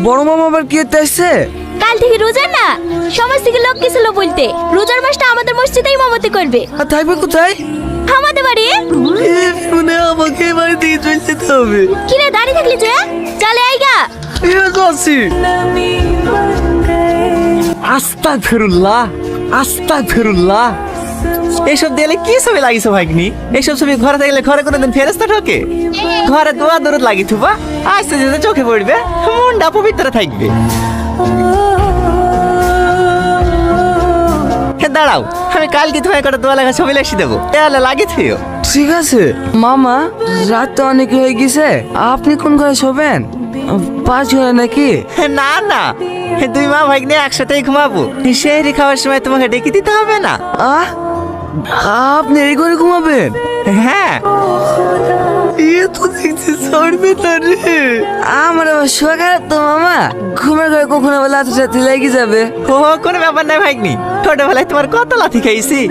বড় মামা আবার কি করতে আসছে? কাল থেকে রোজা না, সমাজ থেকে লোক গেছিল বলতে রোজার মাসটা আমাদের মসজিদেই ইমামতি করবে। আর থাকবে কোথায়? আমাদের বাড়ি। শুনে আমাকে বাড়ি থেকে চলে যেতে হবে। কিরে দাঁড়িয়ে থাকলি যে, চলে আইগা। যাচ্ছি। আস্তাগফিরুল্লাহ, আস্তাগফিরুল্লাহ। এসব দিলে কি ছবি লাগিস ভাগ্নি? এসব ছবি ঘরে থাকলে ঘরে কোনোদিন ফেরেস্তা ঢোকে? ঘরে দোয়া দরদ লাগি থুবা, আস্তে যেতে চোখে পড়বে, মনটা পবিত্র থাকবে। দাঁড়াও, আমি কালকে তোমায় কটা দোয়া লাগা ছবি লেখি দেবো, তাহলে লাগি থুও। ঠিক আছে মামা, রাত তো অনেক হয়ে গেছে, আপনি কোন ঘরে শোবেন? পাঁচ ঘরে নাকি? না না, দুই মা ভাগ্নে একসাথেই ঘুমাবো। সেই খাওয়ার সময় তোমাকে ডেকে দিতে হবে না। আহ, আপনি এই ঘরে ঘুমাবেন? হ্যাঁ, এ তো দেখছি ছাড়বে না রে। আমার আবার শোয়া খারাপ তো মামা, ঘুমের ঘরে কখনো আবার লাথি টাথি লেগে যাবে। ও কোনো ব্যাপার নাই ভাগ্নি, ছোটবেলায় তোমার কত লাথি খাইছি।